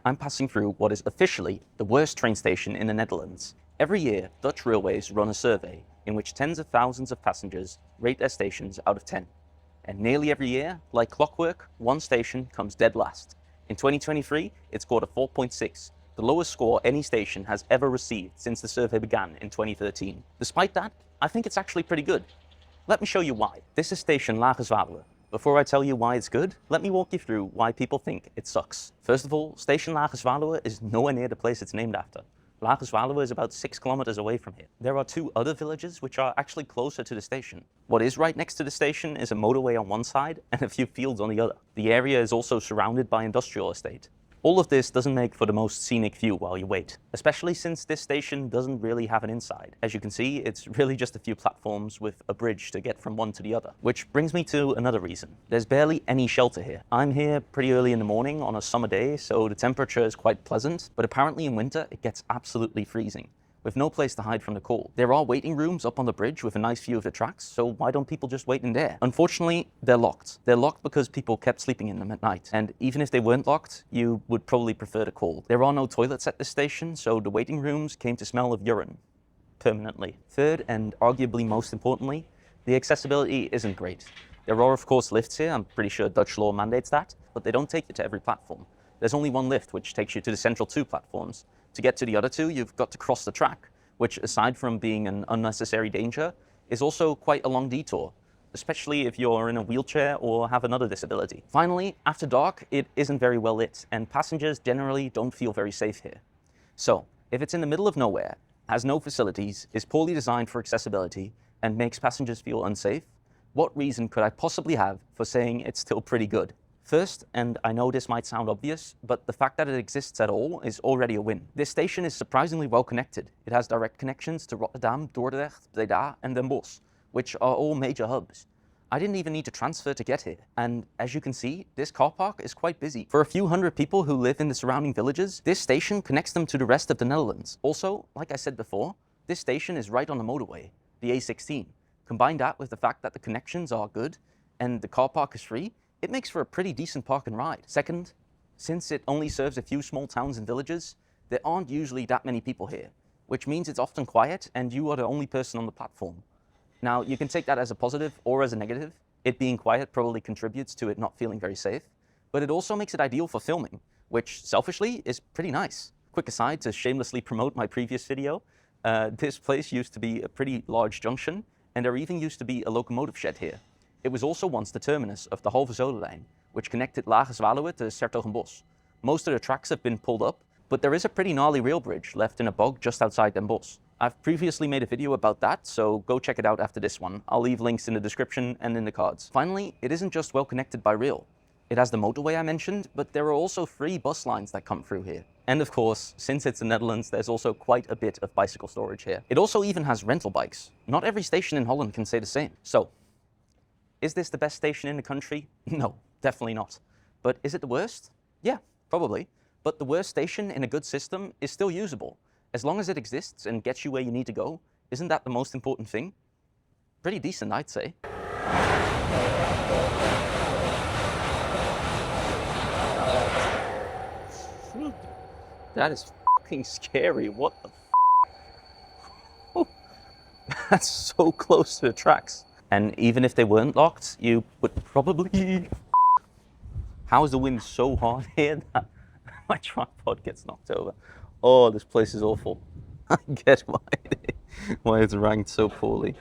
I'm passing through what is officially the worst train station in the Netherlands. Every year, Dutch railways run a survey in which tens of thousands of passengers rate their stations out of 10. And nearly every year, like clockwork, one station comes dead last. In 2023, it scored a 4.6, the lowest score any station has ever received since the survey began in 2013. Despite that, I think it's actually pretty good. Let me show you why. This is station Lage Zwaluwe. Before I tell you why it's good, let me walk you through why people think it sucks. First of all, station Lage Zwaluwe is nowhere near the place it's named after. Lage Zwaluwe is about 6 kilometers away from here. There are 2 other villages which are actually closer to the station. What is right next to the station is a motorway on one side and a few fields on the other. The area is also surrounded by industrial estate. All of this doesn't make for the most scenic view while you wait, especially since this station doesn't really have an inside. As you can see, it's really just a few platforms with a bridge to get from one to the other. Which brings me to another reason. There's barely any shelter here. I'm here pretty early in the morning on a summer day, so the temperature is quite pleasant, but apparently in winter it gets absolutely freezing, with no place to hide from the cold. There are waiting rooms up on the bridge with a nice view of the tracks, so why don't people just wait in there? Unfortunately, they're locked. They're locked because people kept sleeping in them at night. And even if they weren't locked, you would probably prefer the cold. There are no toilets at this station, so the waiting rooms came to smell of urine. Permanently. Third, and arguably most importantly, the accessibility isn't great. There are of course lifts here, I'm pretty sure Dutch law mandates that, but they don't take you to every platform. There's only one lift which takes you to the central 2 platforms. To get to the other 2, you've got to cross the track, which aside from being an unnecessary danger, is also quite a long detour, especially if you're in a wheelchair or have another disability. Finally, after dark, it isn't very well lit, and passengers generally don't feel very safe here. So, if it's in the middle of nowhere, has no facilities, is poorly designed for accessibility, and makes passengers feel unsafe, what reason could I possibly have for saying it's still pretty good? First, and I know this might sound obvious, but the fact that it exists at all is already a win. This station is surprisingly well connected. It has direct connections to Rotterdam, Dordrecht, Breda and Den Bosch, which are all major hubs. I didn't even need to transfer to get here. And as you can see, this car park is quite busy. For a few hundred people who live in the surrounding villages, this station connects them to the rest of the Netherlands. Also, like I said before, this station is right on the motorway, the A16. Combine that with the fact that the connections are good and the car park is free, it makes for a pretty decent park and ride. Second, since it only serves a few small towns and villages, there aren't usually that many people here, which means it's often quiet and you are the only person on the platform. Now, you can take that as a positive or as a negative. It being quiet probably contributes to it not feeling very safe, but it also makes it ideal for filming, which selfishly is pretty nice. Quick aside to shamelessly promote my previous video, this place used to be a pretty large junction, and there even used to be a locomotive shed here. It was also once the terminus of the Halve Zolenlijn, which connected Lage Zwaluwe to 's-Hertogenbosch. Most of the tracks have been pulled up, but there is a pretty gnarly rail bridge left in a bog just outside Den Bosch. I've previously made a video about that, so go check it out after this one. I'll leave links in the description and in the cards. Finally, it isn't just well connected by rail. It has the motorway I mentioned, but there are also 3 bus lines that come through here. And of course, since it's the Netherlands, there's also quite a bit of bicycle storage here. It also even has rental bikes. Not every station in Holland can say the same. So, is this the best station in the country? No, definitely not. But is it the worst? Yeah, probably. But the worst station in a good system is still usable. As long as it exists and gets you where you need to go, isn't that the most important thing? Pretty decent, I'd say. That is fucking scary. What the f? That's so close to the tracks. And even if they weren't locked, you would probably... How is the wind so hard here that my tripod gets knocked over? Oh, this place is awful. I get why it's ranked so poorly.